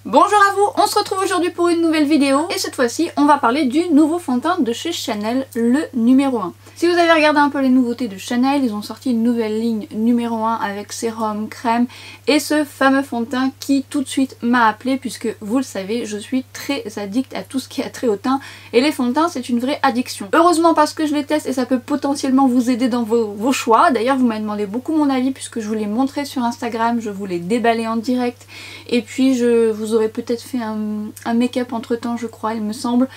Bonjour à vous, on se retrouve aujourd'hui pour une nouvelle vidéo et cette fois-ci on va parler du nouveau fond de teint de chez Chanel, le numéro 1. Si vous avez regardé un peu les nouveautés de Chanel, ils ont sorti une nouvelle ligne numéro 1 avec sérum, crème et ce fameux fond de teint qui tout de suite m'a appelé puisque vous le savez, je suis très addict à tout ce qui a trait au teint et les fonds de teint c'est une vraie addiction. Heureusement parce que je les teste et ça peut potentiellement vous aider dans vos choix. D'ailleurs vous m'avez demandé beaucoup mon avis puisque je vous l'ai montré sur Instagram, je vous l'ai déballé en direct et puis je vous aurais peut-être fait un make-up entre temps je crois il me semble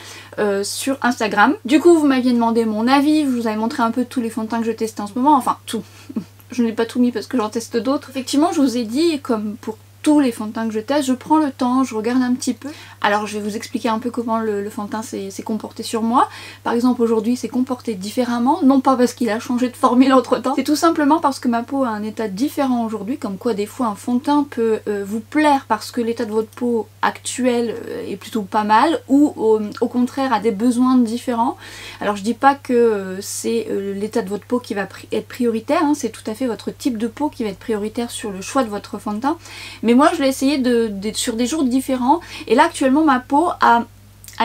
sur Instagram. Du coup vous m'aviez demandé mon avis, je vous avais montré un peu tous les fonds de teint que je testais en ce moment, enfin tout. Je n'ai pas tout mis parce que j'en teste d'autres. Effectivement je vous ai dit, comme pour tous les fonds de teint que je teste, je prends le temps, je regarde un petit peu. Alors je vais vous expliquer un peu comment le fond de teint s'est comporté sur moi. Par exemple aujourd'hui il s'est comporté différemment, non pas parce qu'il a changé de formule entre temps, c'est tout simplement parce que ma peau a un état différent aujourd'hui, comme quoi des fois un fond de teint peut vous plaire parce que l'état de votre peau actuel est plutôt pas mal, ou au contraire a des besoins différents. Alors je dis pas que c'est l'état de votre peau qui va être prioritaire, hein, c'est tout à fait votre type de peau qui va être prioritaire sur le choix de votre fond de teint. Mais moi je l'ai essayé sur des jours différents et là actuellement ma peau a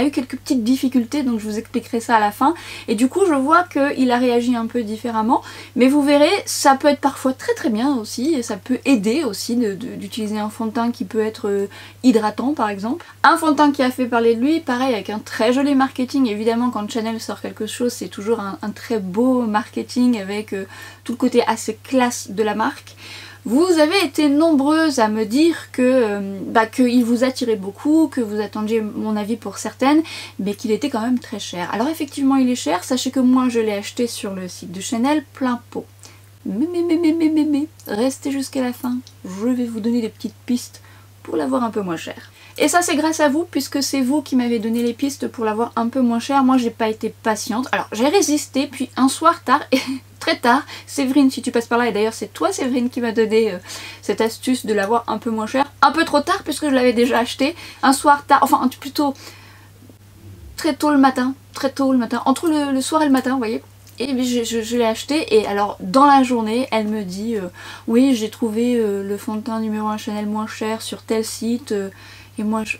eu quelques petites difficultés, donc je vous expliquerai ça à la fin. Et du coup je vois qu'il a réagi un peu différemment, mais vous verrez ça peut être parfois très bien aussi, et ça peut aider aussi d'utiliser un fond de teint qui peut être hydratant par exemple. Un fond de teint qui a fait parler de lui, pareil avec un très joli marketing. Évidemment quand Chanel sort quelque chose c'est toujours un très beau marketing avec tout le côté assez classe de la marque. Vous avez été nombreuses à me dire qu'il vous attirait beaucoup, que vous attendiez mon avis pour certaines, mais qu'il était quand même très cher. Alors effectivement il est cher, sachez que moi je l'ai acheté sur le site de Chanel plein pot. Mais, restez jusqu'à la fin, je vais vous donner des petites pistes pour l'avoir un peu moins cher. Et ça c'est grâce à vous puisque c'est vous qui m'avez donné les pistes pour l'avoir un peu moins cher. Moi j'ai pas été patiente, alors j'ai résisté, puis un soir tard, très tard, Séverine si tu passes par là, et d'ailleurs c'est toi Séverine qui m'a donné cette astuce de l'avoir un peu moins cher. Un peu trop tard puisque je l'avais déjà acheté, un soir tard, enfin plutôt très tôt le matin, entre le soir et le matin vous voyez. Et je l'ai acheté et alors dans la journée elle me dit oui j'ai trouvé le fond de teint numéro 1 Chanel moins cher sur tel site et moi je...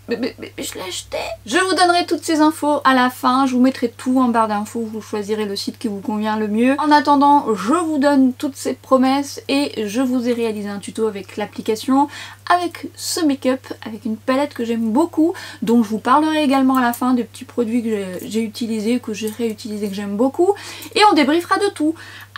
Mais je l'ai acheté. Je vous donnerai toutes ces infos à la fin, je vous mettrai tout en barre d'infos, vous choisirez le site qui vous convient le mieux. En attendant, je vous donne toutes ces promesses et je vous ai réalisé un tuto avec l'application, avec ce make-up, avec une palette que j'aime beaucoup, dont je vous parlerai également à la fin des petits produits que j'ai utilisés, que j'ai réutilisés, que j'aime beaucoup, et on débriefera de tout.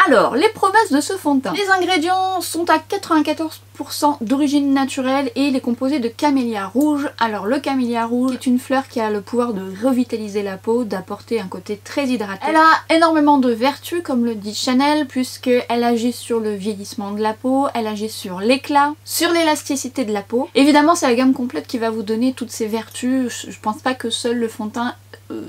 Alors, les promesses de ce fond de teint. Les ingrédients sont à 94% d'origine naturelle et il est composé de camélia rouge. Alors le camélia rouge est une fleur qui a le pouvoir de revitaliser la peau, d'apporter un côté très hydraté. Elle a énormément de vertus comme le dit Chanel, puisqu'elle agit sur le vieillissement de la peau, elle agit sur l'éclat, sur l'élasticité de la peau. Évidemment c'est la gamme complète qui va vous donner toutes ces vertus. Je pense pas que seul le fond de teint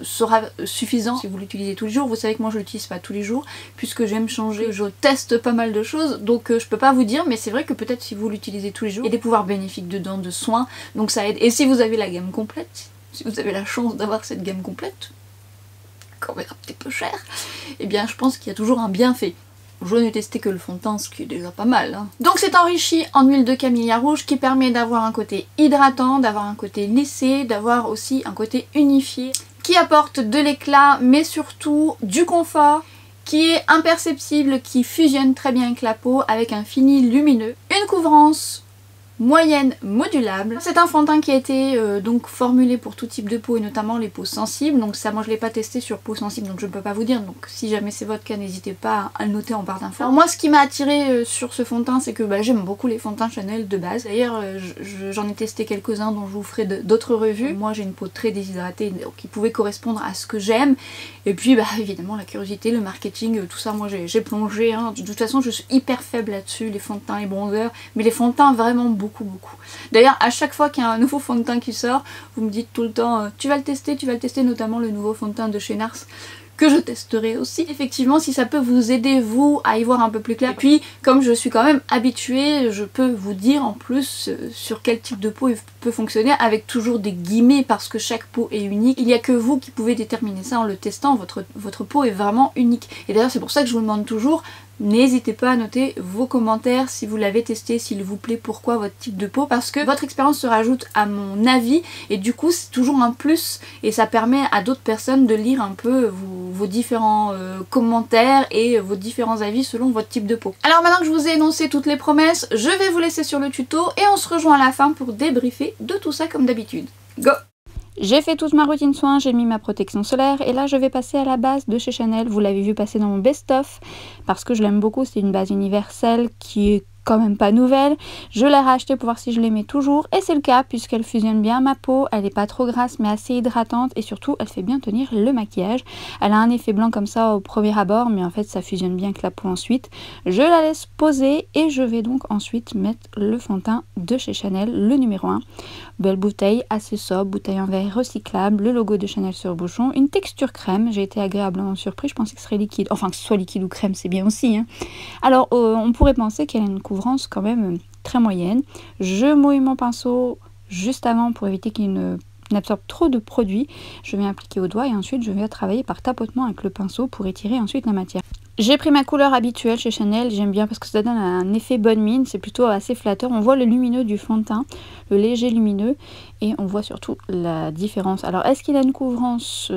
sera suffisant si vous l'utilisez tous les jours. Vous savez que moi je l'utilise pas tous les jours puisque j'aime changer, je teste pas mal de choses, donc je peux pas vous dire, mais c'est vrai que peut-être si vous l'utilisez tous les jours, il y a des pouvoirs bénéfiques dedans de soins, donc ça aide. Et si vous avez la gamme complète, si vous avez la chance d'avoir cette gamme complète, quand même un petit peu cher, et bien je pense qu'il y a toujours un bienfait. Je n'ai testé que le fond de teint, ce qui est déjà pas mal. Hein. Donc c'est enrichi en huile de camélia rouge qui permet d'avoir un côté hydratant, d'avoir un côté lissé, d'avoir aussi un côté unifié, qui apporte de l'éclat mais surtout du confort, qui est imperceptible, qui fusionne très bien avec la peau, avec un fini lumineux, une couvrance moyenne modulable. C'est un fond de teint qui a été donc formulé pour tout type de peau et notamment les peaux sensibles, donc ça moi je l'ai pas testé sur peau sensible donc je ne peux pas vous dire, donc si jamais c'est votre cas n'hésitez pas à le noter en barre d'infos. Alors moi ce qui m'a attiré sur ce fond de teint c'est que j'aime beaucoup les fonds de teint Chanel de base, d'ailleurs j'en ai testé quelques-uns dont je vous ferai d'autres revues. Moi j'ai une peau très déshydratée donc qui pouvait correspondre à ce que j'aime, et puis évidemment la curiosité, le marketing, tout ça moi j'ai plongé, hein. De toute façon je suis hyper faible là-dessus, les fonds de teint, les bronzers, mais les fonds de teint vraiment beaucoup. D'ailleurs à chaque fois qu'il y a un nouveau fond de teint qui sort, vous me dites tout le temps tu vas le tester, notamment le nouveau fond de teint de chez Nars que je testerai aussi. Effectivement si ça peut vous aider vous à y voir un peu plus clair, et puis comme je suis quand même habituée, je peux vous dire en plus sur quel type de peau il peut fonctionner, avec toujours des guillemets parce que chaque peau est unique. Il n'y a que vous qui pouvez déterminer ça en le testant, votre peau est vraiment unique. Et d'ailleurs c'est pour ça que je vous demande toujours N'hésitez pas à noter vos commentaires si vous l'avez testé, s'il vous plaît, pourquoi votre type de peau, parce que votre expérience se rajoute à mon avis et du coup c'est toujours un plus et ça permet à d'autres personnes de lire un peu vos différents commentaires et vos différents avis selon votre type de peau. Alors maintenant que je vous ai énoncé toutes les promesses, je vais vous laisser sur le tuto et on se rejoint à la fin pour débriefer de tout ça comme d'habitude. Go! J'ai fait toute ma routine soin, j'ai mis ma protection solaire et là je vais passer à la base de chez Chanel. Vous l'avez vu passer dans mon best-of parce que je l'aime beaucoup, c'est une base universelle qui est quand même pas nouvelle. Je l'ai rachetée pour voir si je l'aimais toujours et c'est le cas puisqu'elle fusionne bien ma peau, elle est pas trop grasse mais assez hydratante et surtout elle fait bien tenir le maquillage. Elle a un effet blanc comme ça au premier abord mais en fait ça fusionne bien avec la peau ensuite. Je la laisse poser et je vais donc ensuite mettre le fond de teint de chez Chanel, le numéro 1. Belle bouteille, assez sobre, bouteille en verre recyclable, le logo de Chanel sur le bouchon, une texture crème, j'ai été agréablement surprise, je pensais que ce serait liquide, enfin que ce soit liquide ou crème c'est bien aussi. Hein. Alors on pourrait penser qu'elle a une couvrance quand même très moyenne. Je mouille mon pinceau juste avant pour éviter qu'il n'absorbe trop de produit. Je vais appliquer au doigt et ensuite je vais travailler par tapotement avec le pinceau pour étirer ensuite la matière. J'ai pris ma couleur habituelle chez Chanel, j'aime bien parce que ça donne un effet bonne mine, c'est plutôt assez flatteur. On voit le lumineux du fond de teint, le léger lumineux, et on voit surtout la différence. Alors est-ce qu'il a une couvrance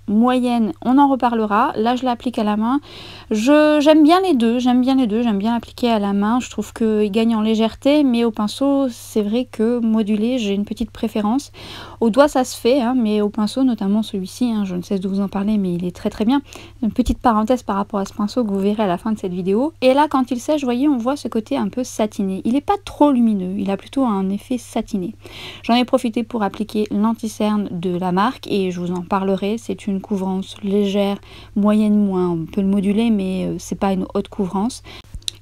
moyenne? On en reparlera. Là je l'applique à la main. J'aime bien les deux, j'aime bien l'appliquer à la main. Je trouve qu'il gagne en légèreté, mais au pinceau c'est vrai que modulé, j'ai une petite préférence. Au doigt ça se fait, hein, mais au pinceau, notamment celui-ci, hein, je ne cesse de vous en parler, mais il est très très bien. Une petite parenthèse par rapport à ce pinceau que vous verrez à la fin de cette vidéo. Et là quand il sèche, vous voyez, on voit ce côté un peu satiné. Il n'est pas trop lumineux, il a plutôt un effet satiné. J'en ai profité pour appliquer l'anti-cerne de la marque et je vous en parlerai. C'est une couvrance légère, moyenne moins, on peut le moduler mais c'est pas une haute couvrance.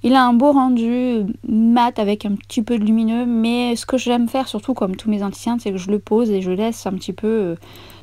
Il a un beau rendu mat avec un petit peu de lumineux, mais ce que j'aime faire surtout comme tous mes anti-cernes, c'est que je le pose et je laisse un petit peu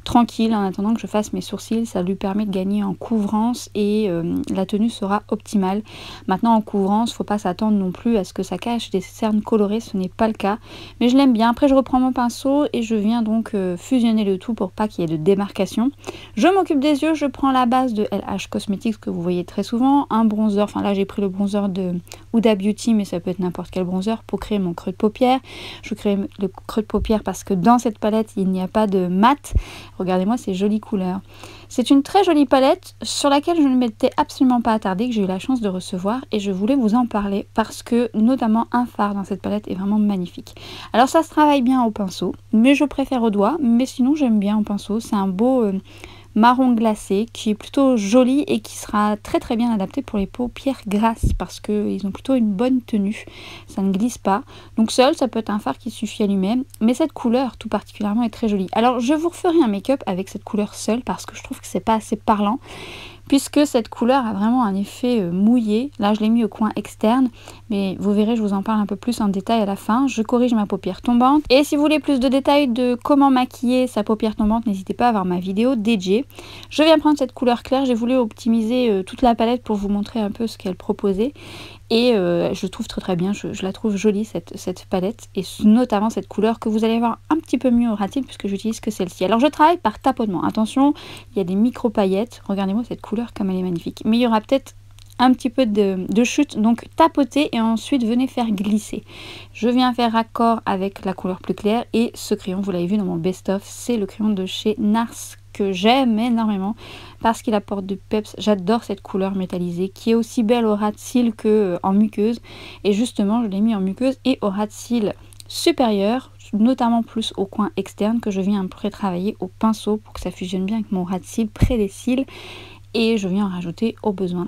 tranquille en attendant que je fasse mes sourcils. Ça lui permet de gagner en couvrance et la tenue sera optimale. Maintenant en couvrance, il ne faut pas s'attendre non plus à ce que ça cache des cernes colorées, ce n'est pas le cas. Mais je l'aime bien. Après je reprends mon pinceau et je viens donc fusionner le tout pour pas qu'il y ait de démarcation. Je m'occupe des yeux, je prends la base de LH Cosmetics que vous voyez très souvent. Un bronzer, enfin là j'ai pris le bronzer de Huda Beauty mais ça peut être n'importe quel bronzer pour créer mon creux de paupière. Je crée le creux de paupière parce que dans cette palette il n'y a pas de mat. Regardez-moi ces jolies couleurs. C'est une très jolie palette sur laquelle je ne m'étais absolument pas attardée, que j'ai eu la chance de recevoir et je voulais vous en parler parce que notamment un fard dans cette palette est vraiment magnifique. Alors ça se travaille bien au pinceau, mais je préfère au doigt, mais sinon j'aime bien au pinceau. C'est un beau marron glacé qui est plutôt joli et qui sera très très bien adapté pour les paupières grasses parce qu'ils ont plutôt une bonne tenue, ça ne glisse pas. Donc seul ça peut être un fard qui suffit à lui-même, mais cette couleur tout particulièrement est très jolie. Alors je vous referai un make-up avec cette couleur seule parce que je trouve que c'est pas assez parlant, puisque cette couleur a vraiment un effet mouillé. Là je l'ai mis au coin externe, mais vous verrez, je vous en parle un peu plus en détail à la fin. Je corrige ma paupière tombante et si vous voulez plus de détails de comment maquiller sa paupière tombante, n'hésitez pas à voir ma vidéo dédiée. Je viens prendre cette couleur claire, j'ai voulu optimiser toute la palette pour vous montrer un peu ce qu'elle proposait et je trouve très très bien, je la trouve jolie cette palette et notamment cette couleur que vous allez voir un petit peu mieux au rat-il puisque j'utilise que celle-ci. Alors je travaille par tapotement, attention, il y a des micro paillettes, regardez-moi cette couleur comme elle est magnifique, mais il y aura peut-être un petit peu de chute, donc tapotez et ensuite venez faire glisser. Je viens faire raccord avec la couleur plus claire et ce crayon, vous l'avez vu dans mon best-of, c'est le crayon de chez NARS que j'aime énormément parce qu'il apporte du peps. J'adore cette couleur métallisée qui est aussi belle au ras de cils que en muqueuse et justement je l'ai mis en muqueuse et au ras de cils supérieur, notamment plus au coin externe que je viens pré-travailler au pinceau pour que ça fusionne bien avec mon ras de cils près des cils et je viens en rajouter au besoin.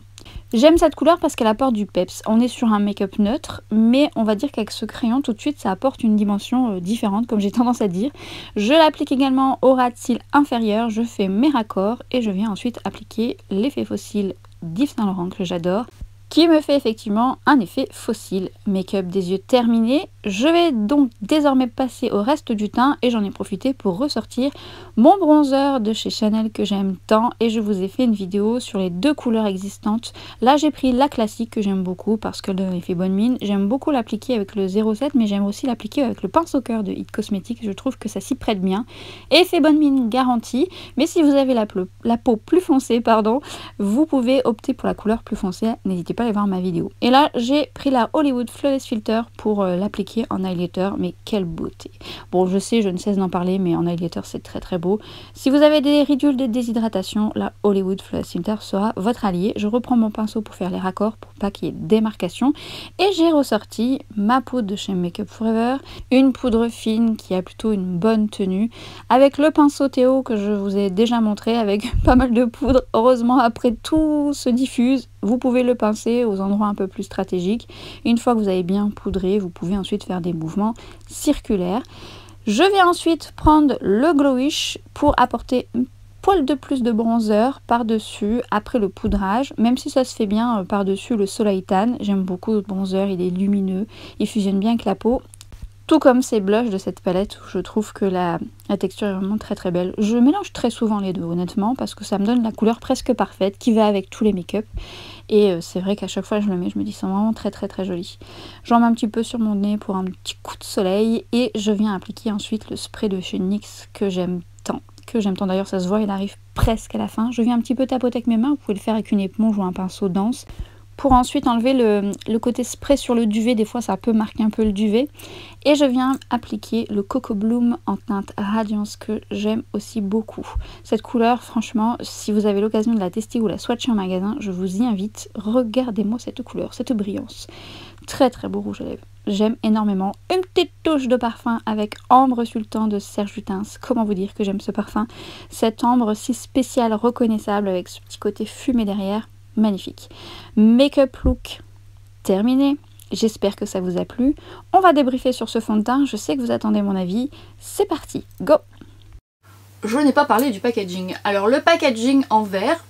J'aime cette couleur parce qu'elle apporte du peps. On est sur un make-up neutre, mais on va dire qu'avec ce crayon, tout de suite, ça apporte une dimension différente, comme j'ai tendance à dire. Je l'applique également au ras de cils inférieur, je fais mes raccords et je viens ensuite appliquer l'effet faux cils d'Yves Saint Laurent que j'adore, qui me fait effectivement un effet faux cils. Make-up des yeux terminé, Je vais donc désormais passer au reste du teint et j'en ai profité pour ressortir mon bronzer de chez Chanel que j'aime tant et je vous ai fait une vidéo sur les deux couleurs existantes. Là j'ai pris la classique que j'aime beaucoup parce qu'elle donne effet bonne mine. J'aime beaucoup l'appliquer avec le 07 mais j'aime aussi l'appliquer avec le pinceau cœur de It Cosmetics. Je trouve que ça s'y prête bien. Effet bonne mine garanti, mais si vous avez la peau plus foncée, vous pouvez opter pour la couleur plus foncée. N'hésitez pas à aller voir ma vidéo. Et là j'ai pris la Hollywood Flawless Filter pour l'appliquer en highlighter, mais quelle beauté. Bon, je sais, je ne cesse d'en parler, mais en highlighter c'est très très beau. Si vous avez des ridules de déshydratation, la Hollywood Flawless Filter sera votre allié. Je reprends mon pinceau pour faire les raccords pour pas qu'il y ait de démarcation et j'ai ressorti ma poudre de chez Make Up Forever, une poudre fine qui a plutôt une bonne tenue avec le pinceau Théo que je vous ai déjà montré avec pas mal de poudre. Heureusement, après tout se diffuse, vous pouvez le pincer aux endroits un peu plus stratégiques. Une fois que vous avez bien poudré, vous pouvez ensuite faire des mouvements circulaires. Je vais ensuite prendre le Glowish pour apporter un poil de plus de bronzer par-dessus après le poudrage, même si ça se fait bien par-dessus le Soleil Tan. J'aime beaucoup le bronzer, il est lumineux, il fusionne bien avec la peau. Tout comme ces blushs de cette palette où je trouve que la texture est vraiment très très belle. Je mélange très souvent les deux honnêtement parce que ça me donne la couleur presque parfaite qui va avec tous les make-up. Et c'est vrai qu'à chaque fois que je le mets, je me dis c'est vraiment très très très joli. J'en mets un petit peu sur mon nez pour un petit coup de soleil et je viens appliquer ensuite le spray de chez NYX que j'aime tant. D'ailleurs, ça se voit, il arrive presque à la fin. Je viens un petit peu tapoter avec mes mains, vous pouvez le faire avec une éponge ou un pinceau dense. Pour ensuite enlever le côté spray sur le duvet, des fois ça peut marquer un peu le duvet. Et je viens appliquer le Coco Bloom en teinte Radiance que j'aime aussi beaucoup. Cette couleur, franchement, si vous avez l'occasion de la tester ou la swatcher en magasin, je vous y invite. Regardez-moi cette couleur, cette brillance. Très très beau rouge à lèvres. J'aime énormément. Une petite touche de parfum avec Ambre Sultan de Serge Lutens. Comment vous dire que j'aime ce parfum? Cette ambre si spéciale, reconnaissable avec ce petit côté fumé derrière. Magnifique. Make-up look terminé. J'espère que ça vous a plu. On va débriefer sur ce fond de teint. Je sais que vous attendez mon avis. C'est parti, go! Je n'ai pas parlé du packaging. Alors le packaging en verre,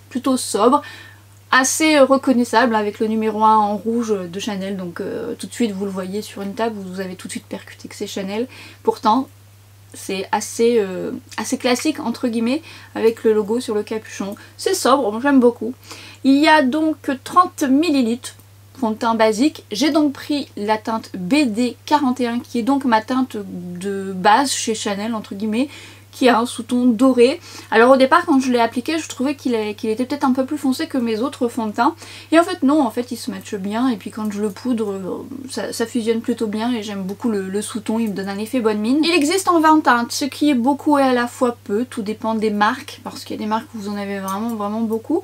plutôt sobre, assez reconnaissable avec le numéro 1 en rouge de Chanel. Donc tout de suite vous le voyez sur une table, vous avez tout de suite percuté que c'est Chanel. Pourtant c'est assez classique entre guillemets avec le logo sur le capuchon. C'est sobre, j'aime beaucoup. Il y a donc 30 ml fond de teint basique. J'ai donc pris la teinte BD41 qui est donc ma teinte de base chez Chanel entre guillemets, qui a un sous-ton doré. Alors au départ quand je l'ai appliqué je trouvais qu'il était peut-être un peu plus foncé que mes autres fonds de teint et en fait non, en fait il se matche bien et puis quand je le poudre ça fusionne plutôt bien et j'aime beaucoup le sous-ton, il me donne un effet bonne mine. Il existe en 20 teintes, ce qui est beaucoup et à la fois peu, tout dépend des marques parce qu'il y a des marques où vous en avez vraiment beaucoup.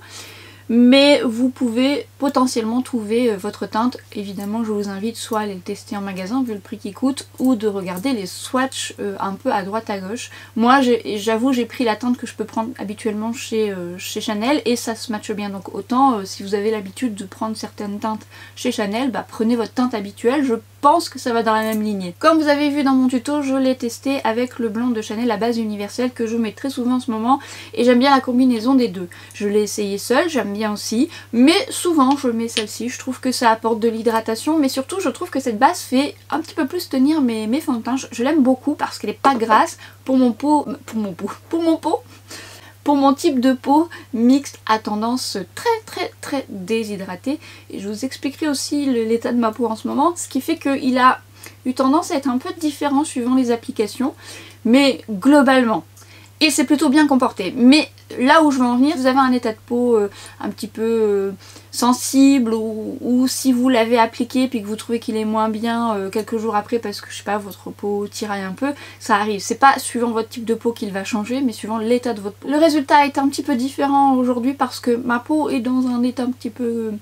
Mais vous pouvez potentiellement trouver votre teinte. Évidemment je vous invite soit à aller le tester en magasin vu le prix qu'il coûte ou de regarder les swatchs un peu à droite à gauche. Moi j'avoue j'ai pris la teinte que je peux prendre habituellement chez Chanel et ça se matche bien, donc autant si vous avez l'habitude de prendre certaines teintes chez Chanel, bah prenez votre teinte habituelle, je pense que ça va dans la même lignée. Comme vous avez vu dans mon tuto, je l'ai testé avec le blanc de Chanel, la base universelle que je mets très souvent en ce moment et j'aime bien la combinaison des deux. Je l'ai essayé seule, j'aime bien aussi, mais souvent je mets celle-ci, je trouve que ça apporte de l'hydratation, mais surtout je trouve que cette base fait un petit peu plus tenir mes fonds de teint. Je l'aime beaucoup parce qu'elle n'est pas grasse pour mon type de peau mixte à tendance très déshydratée. Et je vous expliquerai aussi l'état de ma peau en ce moment, ce qui fait qu'il a eu tendance à être un peu différent suivant les applications, mais globalement. Et c'est plutôt bien comporté. Mais là où je veux en venir, vous avez un état de peau un petit peu sensible ou si vous l'avez appliqué puis que vous trouvez qu'il est moins bien quelques jours après parce que je sais pas, votre peau tiraille un peu, ça arrive. C'est pas suivant votre type de peau qu'il va changer mais suivant l'état de votre peau. Le résultat est un petit peu différent aujourd'hui parce que ma peau est dans un état un petit peu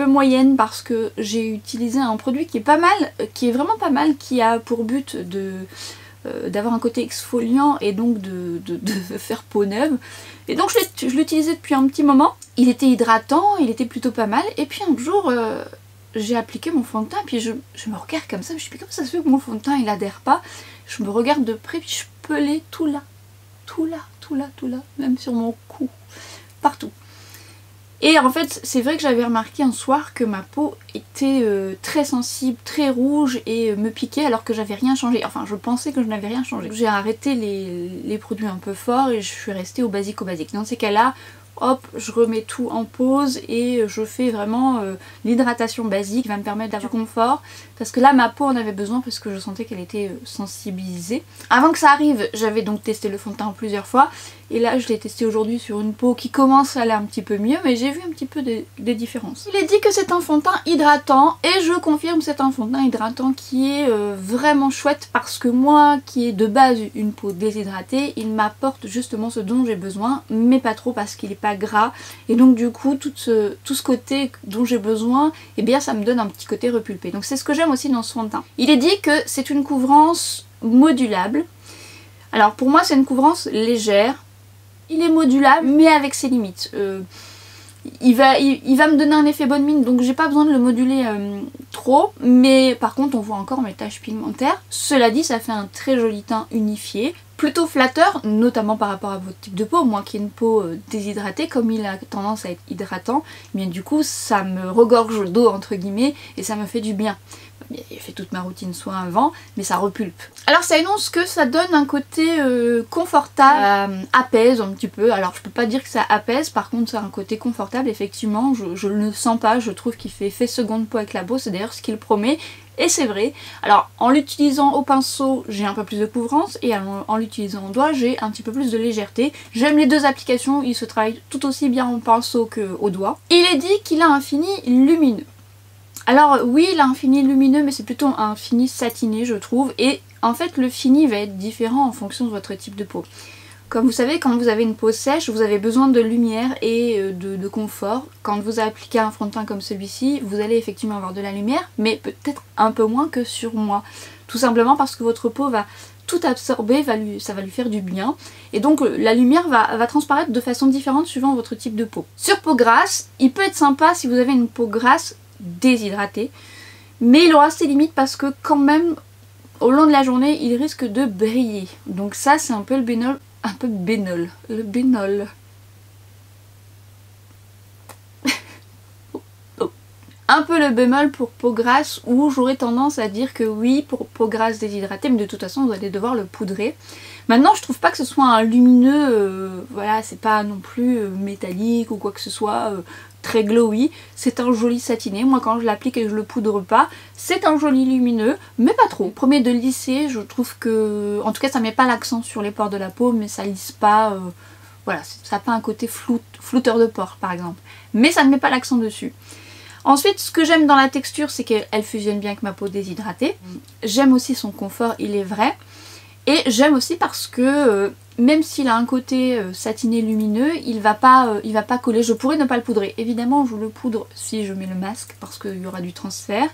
moyenne parce que j'ai utilisé un produit qui est pas mal, qui est vraiment pas mal, qui a pour but d'avoir un côté exfoliant et donc de faire peau neuve. Et donc je l'utilisais depuis un petit moment. Il était hydratant, il était plutôt pas mal. Et puis un jour, j'ai appliqué mon fond de teint. Puis je me regarde comme ça. Je me suis dit, comment ça se fait que mon fond de teint il adhère pas? Je me regarde de près, puis je pelais tout là. Même sur mon cou. Partout. Et en fait c'est vrai que j'avais remarqué un soir que ma peau était très sensible, très rouge et me piquait alors que j'avais rien changé. Enfin je pensais que je n'avais rien changé. J'ai arrêté les produits un peu forts et je suis restée au basique. Dans ces cas-là, hop, je remets tout en pause et je fais vraiment l'hydratation basique qui va me permettre d'avoir du confort. Parce que là ma peau en avait besoin parce que je sentais qu'elle était sensibilisée. Avant que ça arrive, j'avais donc testé le fond de teint plusieurs fois. Et là je l'ai testé aujourd'hui sur une peau qui commence à aller un petit peu mieux, mais j'ai vu un petit peu des différences. Il est dit que c'est un fond de teint hydratant et je confirme, c'est un fond de teint hydratant qui est vraiment chouette parce que moi qui ai de base une peau déshydratée, il m'apporte justement ce dont j'ai besoin, mais pas trop parce qu'il est pas gras et donc du coup tout ce côté dont j'ai besoin, et bien ça me donne un petit côté repulpé. Donc c'est ce que j'aime aussi dans ce fond de teint. Il est dit que c'est une couvrance modulable. Alors pour moi c'est une couvrance légère. Il est modulable mais avec ses limites. Il va me donner un effet bonne mine, donc j'ai pas besoin de le moduler trop, mais par contre on voit encore mes taches pigmentaires. Cela dit, ça fait un très joli teint unifié, plutôt flatteur, notamment par rapport à votre type de peau. Moi qui ai une peau déshydratée, comme il a tendance à être hydratant, bien du coup ça me regorge d'eau entre guillemets et ça me fait du bien. J'ai fait toute ma routine soin avant, mais ça repulpe. Alors ça énonce que ça donne un côté confortable, apaise un petit peu. Alors je peux pas dire que ça apaise, par contre ça a un côté confortable, effectivement, je ne le sens pas, je trouve qu'il fait effet seconde peau avec la peau, c'est d'ailleurs ce qu'il promet, et c'est vrai. Alors en l'utilisant au pinceau, j'ai un peu plus de couvrance, et en l'utilisant en doigt, j'ai un petit peu plus de légèreté. J'aime les deux applications, ils se travaillent tout aussi bien en pinceau qu'au doigt. Il est dit qu'il a un fini lumineux. Alors oui, il a un fini lumineux, mais c'est plutôt un fini satiné je trouve, et en fait le fini va être différent en fonction de votre type de peau. Comme vous savez, quand vous avez une peau sèche, vous avez besoin de lumière et de confort. Quand vous appliquez un fond de teint comme celui-ci, vous allez effectivement avoir de la lumière, mais peut-être un peu moins que sur moi. Tout simplement parce que votre peau va tout absorber, ça va lui faire du bien. Et donc la lumière va transparaître de façon différente suivant votre type de peau. Sur peau grasse, il peut être sympa si vous avez une peau grasse déshydraté, mais il aura ses limites parce que quand même au long de la journée il risque de briller, donc ça c'est un peu le bémol, le bémol un peu le bémol pour peau grasse, où j'aurais tendance à dire que oui pour peau grasse déshydratée, mais de toute façon vous allez devoir le poudrer. Maintenant je trouve pas que ce soit un lumineux, voilà, c'est pas non plus métallique ou quoi que ce soit, très glowy, c'est un joli satiné. Moi quand je l'applique et que je le poudre pas, c'est un joli lumineux, mais pas trop. Premier de lisser, je trouve que, en tout cas ça met pas l'accent sur les pores de la peau, mais ça lisse pas, voilà, ça n'a pas un côté flouteur de pores par exemple, mais ça ne met pas l'accent dessus. Ensuite, ce que j'aime dans la texture, c'est qu'elle fusionne bien avec ma peau déshydratée. J'aime aussi son confort, il est vrai. Et j'aime aussi parce que même s'il a un côté satiné lumineux, il va pas coller. Je pourrais ne pas le poudrer. Évidemment, je le poudre si je mets le masque parce qu'il y aura du transfert.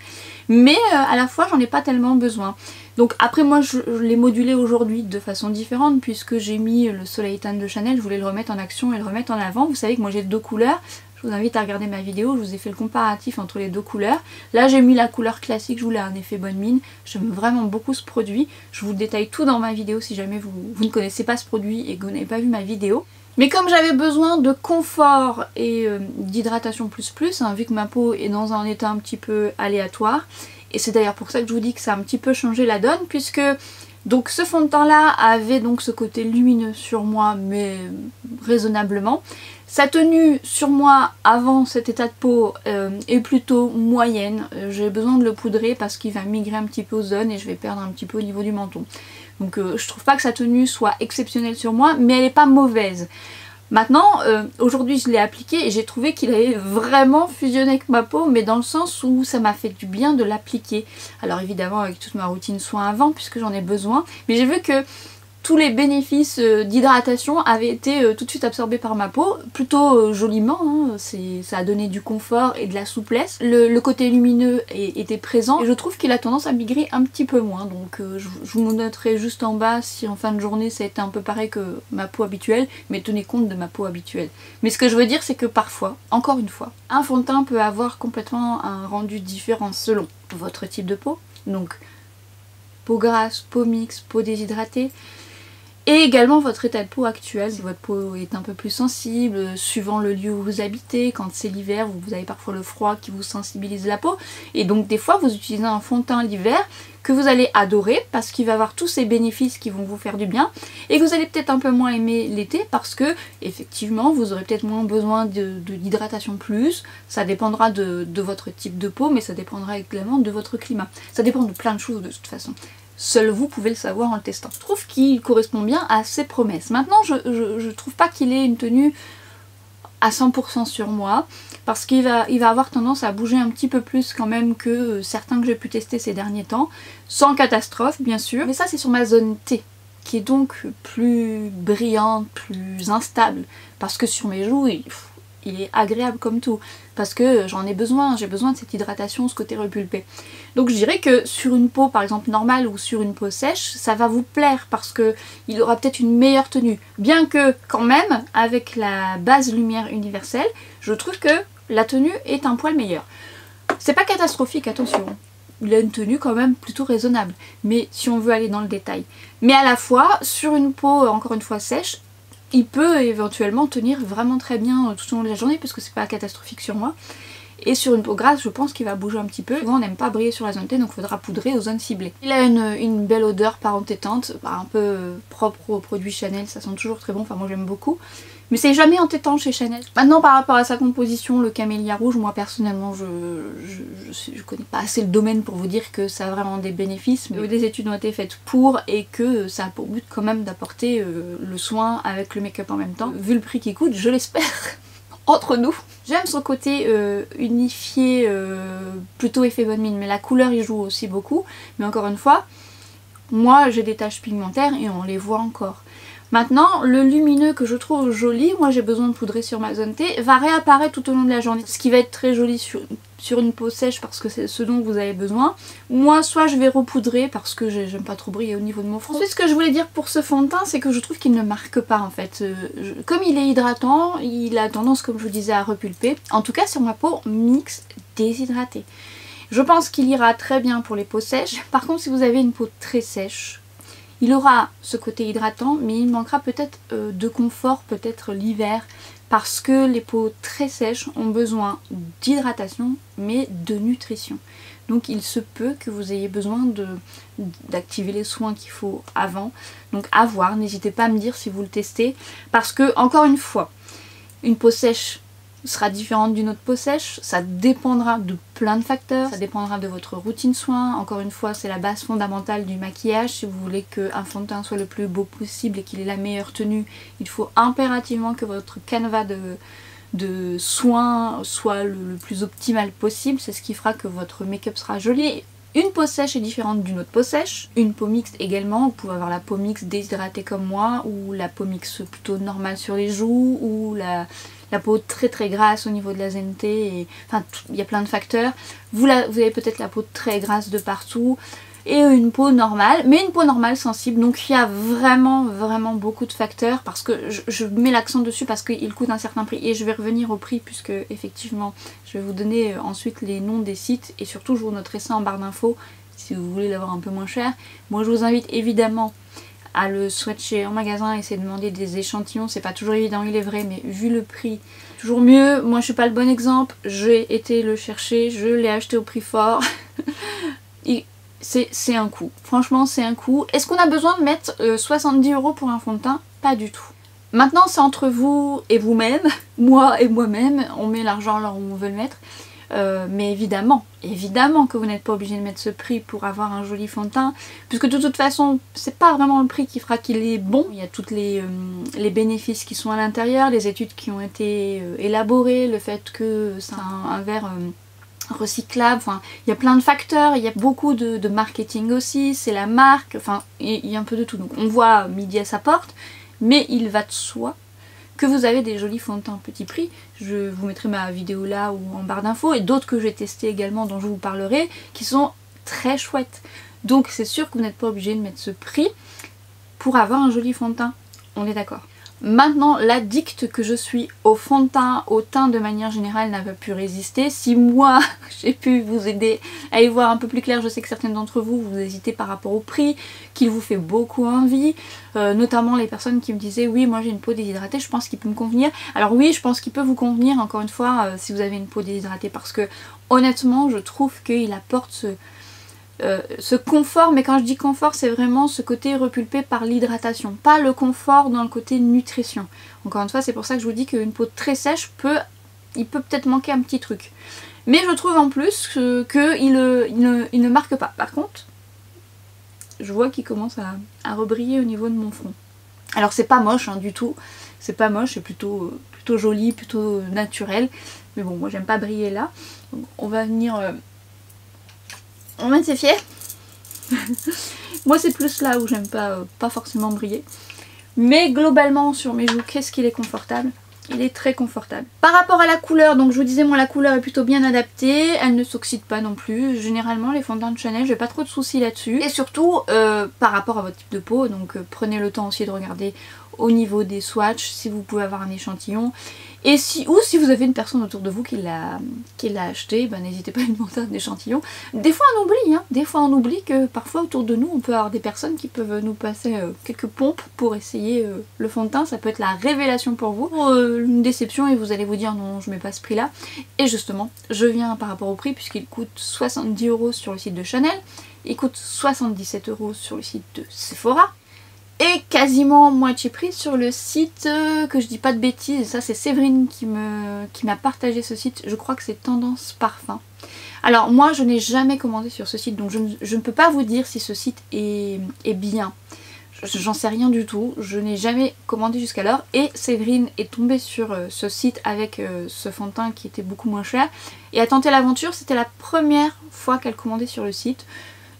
Mais à la fois, j'en ai pas tellement besoin. Donc après, moi, je l'ai modulé aujourd'hui de façon différente puisque j'ai mis le Soleil Tan de Chanel. Je voulais le remettre en action et le remettre en avant. Vous savez que moi, j'ai deux couleurs. Je vous invite à regarder ma vidéo, je vous ai fait le comparatif entre les deux couleurs. Là j'ai mis la couleur classique, je voulais un effet bonne mine. J'aime vraiment beaucoup ce produit. Je vous détaille tout dans ma vidéo si jamais vous ne connaissez pas ce produit et que vous n'avez pas vu ma vidéo. Mais comme j'avais besoin de confort et d'hydratation plus, hein, vu que ma peau est dans un état un petit peu aléatoire, et c'est d'ailleurs pour ça que je vous dis que ça a un petit peu changé la donne, puisque donc ce fond de teint là avait donc ce côté lumineux sur moi, mais raisonnablement. Sa tenue sur moi avant cet état de peau est plutôt moyenne. J'ai besoin de le poudrer parce qu'il va migrer un petit peu aux zones et je vais perdre un petit peu au niveau du menton. Donc je trouve pas que sa tenue soit exceptionnelle sur moi, mais elle est pas mauvaise. Maintenant, aujourd'hui je l'ai appliqué et j'ai trouvé qu'il avait vraiment fusionné avec ma peau, mais dans le sens où ça m'a fait du bien de l'appliquer. Alors évidemment avec toute ma routine soin avant puisque j'en ai besoin, mais j'ai vu que tous les bénéfices d'hydratation avaient été tout de suite absorbés par ma peau, plutôt joliment, hein. Ça a donné du confort et de la souplesse. Le côté lumineux était présent et je trouve qu'il a tendance à migrer un petit peu moins, donc je vous noterai juste en bas si en fin de journée ça a été un peu pareil que ma peau habituelle, mais tenez compte de ma peau habituelle. Mais ce que je veux dire c'est que parfois, encore une fois, un fond de teint peut avoir complètement un rendu différent selon votre type de peau, donc peau grasse, peau mixte, peau déshydratée. Et également votre état de peau actuel, si votre peau est un peu plus sensible, suivant le lieu où vous habitez, quand c'est l'hiver, vous avez parfois le froid qui vous sensibilise la peau, et donc des fois vous utilisez un fond de teint l'hiver que vous allez adorer parce qu'il va avoir tous ces bénéfices qui vont vous faire du bien, et que vous allez peut-être un peu moins aimer l'été parce que effectivement vous aurez peut-être moins besoin d'hydratation plus, ça dépendra de votre type de peau, mais ça dépendra également de votre climat, ça dépend de plein de choses de toute façon. Seul vous pouvez le savoir en le testant. Je trouve qu'il correspond bien à ses promesses. Maintenant, je trouve pas qu'il ait une tenue à 100% sur moi, parce qu'il va avoir tendance à bouger un petit peu plus quand même que certains que j'ai pu tester ces derniers temps, sans catastrophe bien sûr. Mais ça c'est sur ma zone T, qui est donc plus brillante, plus instable, parce que sur mes joues, il est agréable comme tout, parce que j'en ai besoin, j'ai besoin de cette hydratation, ce côté repulpé. Donc je dirais que sur une peau par exemple normale ou sur une peau sèche, ça va vous plaire parce que il aura peut-être une meilleure tenue. Bien que quand même, avec la base lumière universelle, je trouve que la tenue est un poil meilleure. C'est pas catastrophique, attention. Il a une tenue quand même plutôt raisonnable, mais si on veut aller dans le détail. Mais à la fois, sur une peau encore une fois sèche, il peut éventuellement tenir vraiment très bien tout au long de la journée parce que c'est pas catastrophique sur moi. Et sur une peau grasse, je pense qu'il va bouger un petit peu. Souvent on n'aime pas briller sur la zone T, donc il faudra poudrer aux zones ciblées. Il a une belle odeur par entêtante, un peu propre aux produits Chanel, ça sent toujours très bon, enfin moi j'aime beaucoup. Mais c'est jamais entêtant chez Chanel. Maintenant par rapport à sa composition, le camélia rouge, moi personnellement je connais pas assez le domaine pour vous dire que ça a vraiment des bénéfices, mais des études ont été faites pour, et que ça a pour but quand même d'apporter le soin avec le make-up en même temps. Vu le prix qu'il coûte, je l'espère. Entre nous. J'aime son côté unifié, plutôt effet bonne mine, mais la couleur y joue aussi beaucoup. Mais encore une fois, moi j'ai des taches pigmentaires et on les voit encore. Maintenant, le lumineux que je trouve joli, moi j'ai besoin de poudrer sur ma zone T, va réapparaître tout au long de la journée. Ce qui va être très joli sur une peau sèche parce que c'est ce dont vous avez besoin. Moi, soit je vais repoudrer parce que j'aime pas trop briller au niveau de mon front. Ensuite, ce que je voulais dire pour ce fond de teint, c'est que je trouve qu'il ne marque pas en fait. Comme il est hydratant, il a tendance, comme je vous disais, à repulper. En tout cas sur ma peau mixte déshydratée. Je pense qu'il ira très bien pour les peaux sèches. Par contre, si vous avez une peau très sèche, il aura ce côté hydratant, mais il manquera peut-être de confort, peut-être l'hiver, parce que les peaux très sèches ont besoin d'hydratation, mais de nutrition. Donc il se peut que vous ayez besoin d'activer les soins qu'il faut avant. Donc à voir, n'hésitez pas à me dire si vous le testez, parce que, encore une fois, une peau sèche sera différente d'une autre peau sèche, ça dépendra de plein de facteurs, ça dépendra de votre routine soin. Encore une fois, c'est la base fondamentale du maquillage. Si vous voulez qu'un fond de teint soit le plus beau possible et qu'il ait la meilleure tenue, il faut impérativement que votre canevas de soins soit le plus optimal possible. C'est ce qui fera que votre make-up sera joli. Une peau sèche est différente d'une autre peau sèche, une peau mixte également, vous pouvez avoir la peau mixte déshydratée comme moi, ou la peau mixte plutôt normale sur les joues, ou la peau très très grasse au niveau de la zone T, et enfin il y a plein de facteurs. Vous avez peut-être la peau très grasse de partout, et une peau normale, mais une peau normale sensible. Donc il y a vraiment beaucoup de facteurs, parce que je mets l'accent dessus parce qu'il coûte un certain prix, et je vais revenir au prix puisque effectivement je vais vous donner ensuite les noms des sites, et surtout je vous noterai ça en barre d'infos si vous voulez l'avoir un peu moins cher. Moi je vous invite évidemment à le swatcher en magasin, essayer de demander des échantillons, c'est pas toujours évident, il est vrai, mais vu le prix, toujours mieux. Moi je suis pas le bon exemple, j'ai été le chercher, je l'ai acheté au prix fort. C'est un coût, franchement c'est un coût. Est-ce qu'on a besoin de mettre 70 € pour un fond de teint? Pas du tout. Maintenant c'est entre vous et vous-même, moi et moi-même, on met l'argent là où on veut le mettre. Mais évidemment que vous n'êtes pas obligé de mettre ce prix pour avoir un joli fond de teint, puisque de toute façon c'est pas vraiment le prix qui fera qu'il est bon. Il y a tous les bénéfices qui sont à l'intérieur, les études qui ont été élaborées, le fait que c'est un verre recyclable, enfin il y a plein de facteurs, il y a beaucoup de marketing aussi, c'est la marque, enfin il y a un peu de tout. Donc on voit midi à sa porte, mais il va de soi que vous avez des jolis fonds de teint petit prix. Je vous mettrai ma vidéo là ou en barre d'infos, et d'autres que j'ai testé également dont je vous parlerai, qui sont très chouettes. Donc c'est sûr que vous n'êtes pas obligé de mettre ce prix pour avoir un joli fond de teint, on est d'accord. Maintenant, l'addict que je suis au fond de teint, au teint de manière générale, n'a pas pu résister. Si moi, j'ai pu vous aider à y voir un peu plus clair, je sais que certaines d'entre vous, vous hésitez par rapport au prix, qu'il vous fait beaucoup envie. Notamment les personnes qui me disaient, oui, moi j'ai une peau déshydratée, je pense qu'il peut me convenir. Alors oui, je pense qu'il peut vous convenir, encore une fois, si vous avez une peau déshydratée, parce que honnêtement, je trouve qu'il apporte ce confort, mais quand je dis confort, c'est vraiment ce côté repulpé par l'hydratation, pas le confort dans le côté nutrition. Encore une fois, c'est pour ça que je vous dis qu'une peau très sèche il peut peut-être manquer un petit truc. Mais je trouve en plus qu'il ne marque pas. Par contre, je vois qu'il commence à rebriller au niveau de mon front. Alors c'est pas moche hein, du tout, c'est pas moche, c'est plutôt joli, plutôt naturel. Mais bon, moi j'aime pas briller là. Donc, on va venir... on va s'y fier. Moi c'est plus là où j'aime pas forcément briller. Mais globalement sur mes joues, qu'est-ce qu'il est confortable? Il est très confortable. Par rapport à la couleur, donc je vous disais moi la couleur est plutôt bien adaptée, elle ne s'oxyde pas non plus. Généralement les fonds de teint de Chanel, j'ai pas trop de soucis là-dessus. Et surtout par rapport à votre type de peau, donc prenez le temps aussi de regarder au niveau des swatchs si vous pouvez avoir un échantillon. Et si vous avez une personne autour de vous qui l'a acheté, ben n'hésitez pas à lui demander un échantillon. Des fois on oublie, hein, des fois on oublie que parfois autour de nous on peut avoir des personnes qui peuvent nous passer quelques pompes pour essayer le fond de teint. Ça peut être la révélation pour vous, une déception et vous allez vous dire non je mets pas ce prix là. Et justement je viens par rapport au prix puisqu'il coûte 70 € sur le site de Chanel, il coûte 77 € sur le site de Sephora. Et quasiment moitié prix sur le site, que je dis pas de bêtises, ça c'est Séverine qui m'a partagé ce site, je crois que c'est Tendance Parfum. Alors moi je n'ai jamais commandé sur ce site, donc je ne peux pas vous dire si ce site est bien. J'en sais rien du tout, je n'ai jamais commandé jusqu'alors et Séverine est tombée sur ce site avec ce fond de teint qui était beaucoup moins cher et a tenté l'aventure, c'était la première fois qu'elle commandait sur le site.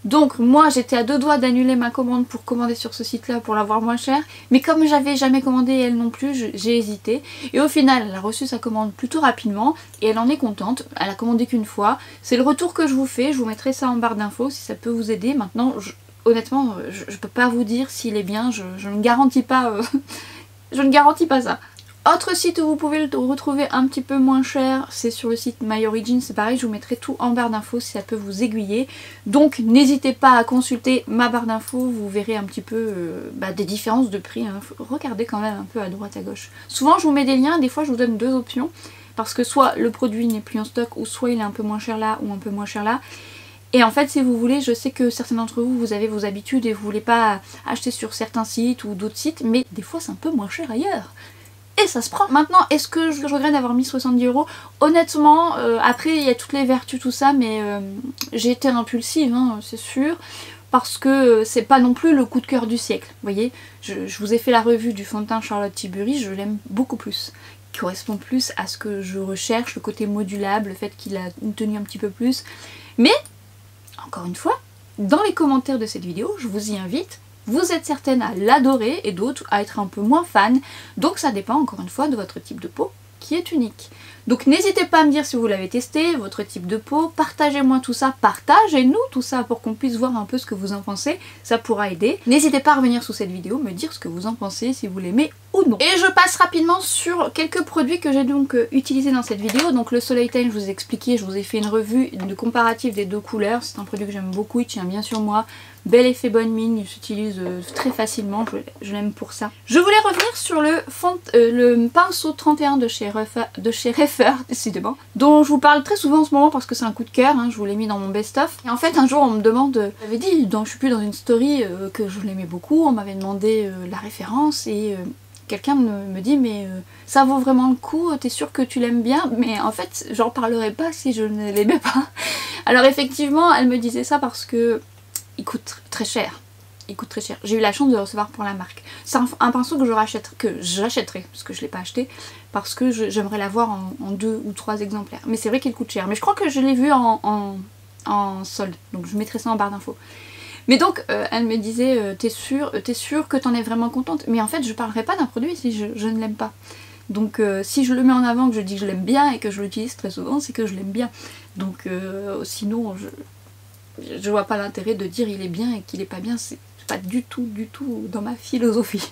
Donc moi j'étais à deux doigts d'annuler ma commande pour commander sur ce site là pour l'avoir moins cher, mais comme j'avais jamais commandé elle non plus, j'ai hésité et au final elle a reçu sa commande plutôt rapidement et elle en est contente, elle a commandé qu'une fois. C'est le retour que je vous fais, je vous mettrai ça en barre d'infos si ça peut vous aider. Maintenant honnêtement je peux pas vous dire s'il est bien, je ne garantis pas je ne garantis pas ça. Autre site où vous pouvez le retrouver un petit peu moins cher, c'est sur le site My Origin, c'est pareil, je vous mettrai tout en barre d'infos si ça peut vous aiguiller. Donc n'hésitez pas à consulter ma barre d'infos, vous verrez un petit peu des différences de prix. Hein. Regardez quand même un peu à droite à gauche. Souvent je vous mets des liens, des fois je vous donne deux options, parce que soit le produit n'est plus en stock, ou soit il est un peu moins cher là, ou un peu moins cher là. Et en fait si vous voulez, je sais que certains d'entre vous, vous avez vos habitudes et vous voulez pas acheter sur certains sites ou d'autres sites, mais des fois c'est un peu moins cher ailleurs. Et ça se prend. Maintenant, est-ce que je regrette d'avoir mis 70 €? Honnêtement, après il y a toutes les vertus, tout ça, mais j'ai été impulsive, hein, c'est sûr. Parce que c'est pas non plus le coup de cœur du siècle. Vous voyez, je vous ai fait la revue du fond de teint Charlotte Tilbury, je l'aime beaucoup plus. Il correspond plus à ce que je recherche, le côté modulable, le fait qu'il a une tenue un petit peu plus. Mais, encore une fois, dans les commentaires de cette vidéo, je vous y invite. Vous êtes certaines à l'adorer et d'autres à être un peu moins fan, donc ça dépend encore une fois de votre type de peau qui est unique. Donc n'hésitez pas à me dire si vous l'avez testé, votre type de peau, partagez-moi tout ça, partagez-nous tout ça pour qu'on puisse voir un peu ce que vous en pensez, ça pourra aider. N'hésitez pas à revenir sous cette vidéo, me dire ce que vous en pensez, si vous l'aimez ou non. Et je passe rapidement sur quelques produits que j'ai donc utilisés dans cette vidéo. Donc le Soleil Tan, je vous ai expliqué, je vous ai fait une revue de comparatif des deux couleurs, c'est un produit que j'aime beaucoup, il tient bien sur moi. Bel effet bonne mine, il s'utilise très facilement, je l'aime pour ça. Je voulais revenir sur le pinceau 31 de chez Reifer, décidément, dont je vous parle très souvent en ce moment parce que c'est un coup de cœur, hein, je vous l'ai mis dans mon best-of. Et en fait un jour on me demande, j'avais dit, je suis plus dans une story que je l'aimais beaucoup, on m'avait demandé la référence et quelqu'un me dit mais ça vaut vraiment le coup, t'es sûre que tu l'aimes bien? Mais en fait j'en parlerai pas si je ne l'aimais pas. Alors effectivement elle me disait ça parce que il coûte très cher. Il coûte très cher. J'ai eu la chance de le recevoir pour la marque. C'est un pinceau que j'achèterai, parce que je ne l'ai pas acheté, parce que j'aimerais l'avoir en 2 ou 3 exemplaires. Mais c'est vrai qu'il coûte cher. Mais je crois que je l'ai vu en solde, donc je mettrai ça en barre d'infos. Mais donc elle me disait t'es sûre que t'en es vraiment contente? Mais en fait je parlerai pas d'un produit si je ne l'aime pas. Donc si je le mets en avant, que je dis que je l'aime bien et que je l'utilise très souvent, c'est que je l'aime bien. Donc sinon je vois pas l'intérêt de dire il est bien et qu'il est pas bien, c'est pas du tout dans ma philosophie.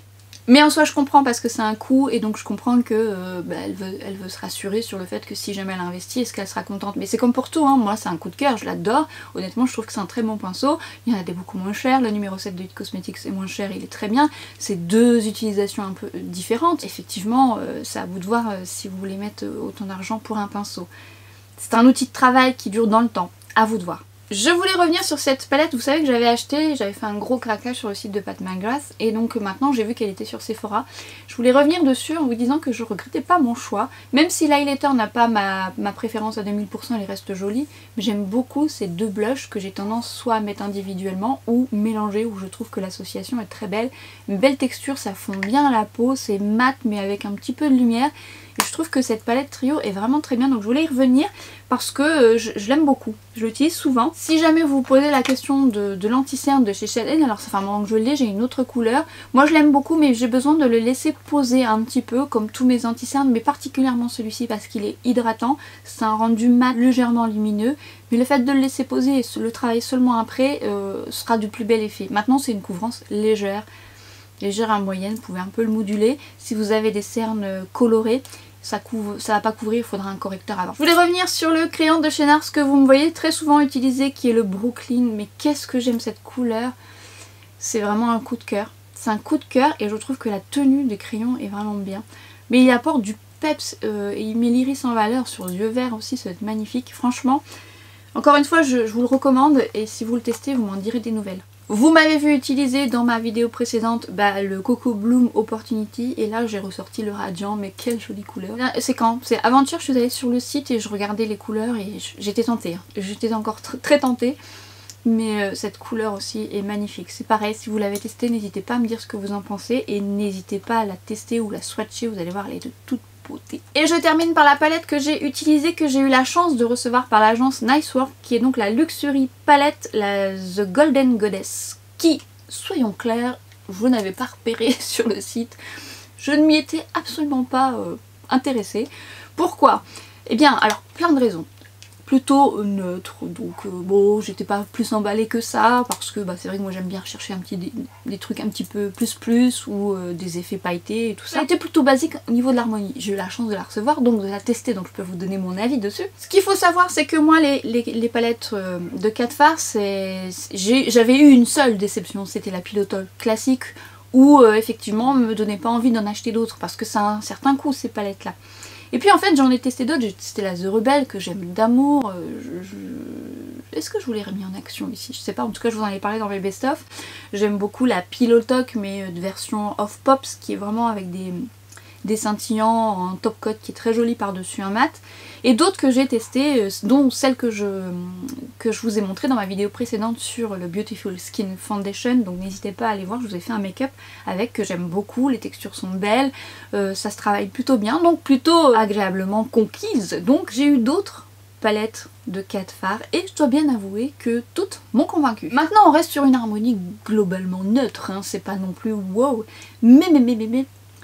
Mais en soi je comprends parce que c'est un coût et donc je comprends que elle veut se rassurer sur le fait que si jamais elle investit, est-ce qu'elle sera contente. Mais c'est comme pour tout, hein. Moi c'est un coup de cœur, je l'adore. Honnêtement je trouve que c'est un très bon pinceau. Il y en a des beaucoup moins chers, le numéro 7 de It Cosmetics est moins cher, il est très bien. C'est deux utilisations un peu différentes. Effectivement c'est à vous de voir si vous voulez mettre autant d'argent pour un pinceau. C'est un outil de travail qui dure dans le temps, à vous de voir. Je voulais revenir sur cette palette, vous savez que j'avais acheté, j'avais fait un gros craquage sur le site de Pat McGrath et donc maintenant j'ai vu qu'elle était sur Sephora. Je voulais revenir dessus en vous disant que je regrettais pas mon choix, même si l'highlighter n'a pas ma préférence à 2000%, elle reste jolie, mais j'aime beaucoup ces deux blushs que j'ai tendance soit à mettre individuellement ou mélanger, où je trouve que l'association est très belle. Une belle texture, ça fond bien à la peau, c'est mat mais avec un petit peu de lumière. Et je trouve que cette palette trio est vraiment très bien, donc je voulais y revenir parce que je l'aime beaucoup, je l'utilise souvent. Si jamais vous vous posez la question de l'anti-cerne de chez Chanel, alors ça fait un moment que je l'ai, j'ai une autre couleur. Moi je l'aime beaucoup mais j'ai besoin de le laisser poser un petit peu comme tous mes anti-cernes, mais particulièrement celui-ci parce qu'il est hydratant. C'est un rendu mat légèrement lumineux, mais le fait de le laisser poser et le travailler seulement après sera du plus bel effet. Maintenant c'est une couvrance légère à moyenne, vous pouvez un peu le moduler. Si vous avez des cernes colorées, ça va pas couvrir, il faudra un correcteur avant. Je voulais revenir sur le crayon de chez NARS que vous me voyez très souvent utiliser, qui est le Brooklyn, mais qu'est-ce que j'aime cette couleur. C'est vraiment un coup de cœur. C'est un coup de cœur et je trouve que la tenue des crayons est vraiment bien. Mais il apporte du peps et il met l'iris en valeur sur les yeux verts aussi, ça va être magnifique. Franchement, encore une fois, je vous le recommande et si vous le testez, vous m'en direz des nouvelles. Vous m'avez vu utiliser dans ma vidéo précédente le Coco Bloom Opportunity et là j'ai ressorti le Radiant, mais quelle jolie couleur. C'est quand? C'est avant-hier, je suis allée sur le site et je regardais les couleurs et j'étais tentée. Hein. J'étais encore très tentée, mais cette couleur aussi est magnifique. C'est pareil, si vous l'avez testée, n'hésitez pas à me dire ce que vous en pensez et n'hésitez pas à la tester ou la swatcher, vous allez voir, elle est de toute beauté. Et je termine par la palette que j'ai utilisée, que j'ai eu la chance de recevoir par l'agence Nice Work, qui est donc la Luxury palette, la The Golden Goddess, qui, soyons clairs, je n'avais pas repéré sur le site. Je ne m'y étais absolument pas intéressée. Pourquoi? Eh bien, alors, plein de raisons. Plutôt neutre, donc bon, j'étais pas plus emballée que ça, parce que c'est vrai que moi j'aime bien rechercher des trucs un petit peu plus ou des effets pailletés et tout ça. Elle était plutôt basique au niveau de l'harmonie. J'ai eu la chance de la recevoir, donc de la tester, donc je peux vous donner mon avis dessus. Ce qu'il faut savoir, c'est que moi les palettes de Kat Farr, j'avais eu une seule déception, c'était la Pilotol classique, où effectivement me donnait pas envie d'en acheter d'autres, parce que ça a un certain coût ces palettes là. Et puis en fait j'en ai testé d'autres, j'ai testé la The Rebel que j'aime d'amour, est-ce que je vous l'ai remis en action ici? Je sais pas, en tout cas je vous en ai parlé dans mes best-of. J'aime beaucoup la Pillow Talk mais de version Off Pops qui est vraiment avec des scintillants en top coat qui est très jolie par-dessus un mat. Et d'autres que j'ai testées, dont celle que je vous ai montré dans ma vidéo précédente sur le Beautiful Skin Foundation, donc n'hésitez pas à aller voir, je vous ai fait un make-up avec que j'aime beaucoup, les textures sont belles, ça se travaille plutôt bien, donc plutôt agréablement conquise. Donc j'ai eu d'autres palettes de Kat Farr et je dois bien avouer que toutes m'ont convaincue. Maintenant on reste sur une harmonie globalement neutre, hein, c'est pas non plus wow, mais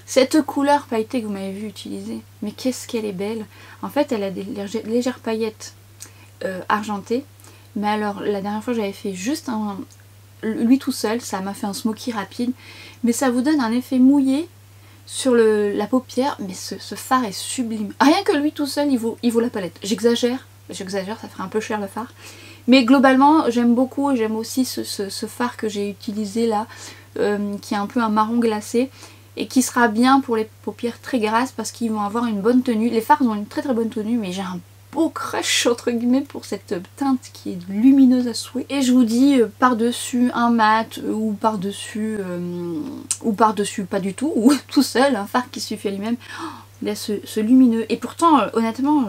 cette couleur pailletée que vous m'avez vu utiliser, mais qu'est-ce qu'elle est belle. En fait elle a des légères paillettes argentées, mais alors la dernière fois j'avais fait juste lui tout seul, ça m'a fait un smoky rapide, mais ça vous donne un effet mouillé sur la paupière, mais ce fard est sublime. Rien que lui tout seul il vaut la palette. J'exagère, ça ferait un peu cher le fard. Mais globalement j'aime beaucoup et j'aime aussi ce fard que j'ai utilisé là, qui est un peu un marron glacé. Et qui sera bien pour les paupières très grasses parce qu'ils vont avoir une bonne tenue. Les fards ont une très bonne tenue, mais j'ai un beau crush entre guillemets pour cette teinte qui est lumineuse à souhait. Et je vous dis par-dessus un mat ou par-dessus pas du tout, ou tout seul, un fard qui suffit à lui-même. Oh, il a ce lumineux. Et pourtant, honnêtement,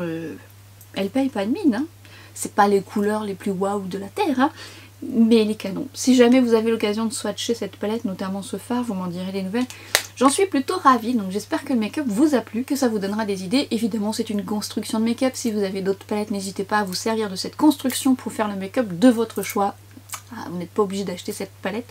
elle paye pas de mine. Hein. C'est pas les couleurs les plus waouh de la terre, hein. Mais il est canon. Si jamais vous avez l'occasion de swatcher cette palette, notamment ce fard, vous m'en direz des nouvelles. J'en suis plutôt ravie, donc j'espère que le make-up vous a plu, que ça vous donnera des idées. Évidemment c'est une construction de make-up, si vous avez d'autres palettes, n'hésitez pas à vous servir de cette construction pour faire le make-up de votre choix. vous n'êtes pas obligé d'acheter cette palette.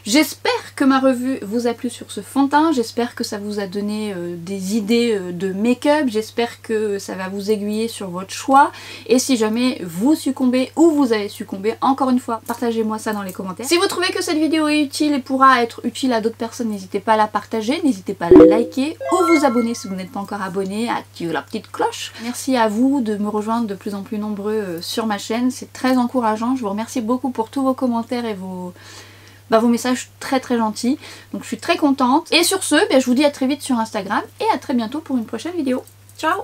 J'espère que ma revue vous a plu sur ce fond de teint, j'espère que ça vous a donné des idées de make-up, j'espère que ça va vous aiguiller sur votre choix. Et si jamais vous succombez ou vous avez succombé, encore une fois, partagez-moi ça dans les commentaires. Si vous trouvez que cette vidéo est utile et pourra être utile à d'autres personnes, n'hésitez pas à la partager, n'hésitez pas à la liker ou vous abonner si vous n'êtes pas encore abonné, à activer la petite cloche. Merci à vous de me rejoindre de plus en plus nombreux sur ma chaîne, c'est très encourageant. Je vous remercie beaucoup pour tous vos commentaires et vos messages très gentils. Donc je suis très contente. Et sur ce, je vous dis à très vite sur Instagram et à très bientôt pour une prochaine vidéo. Ciao!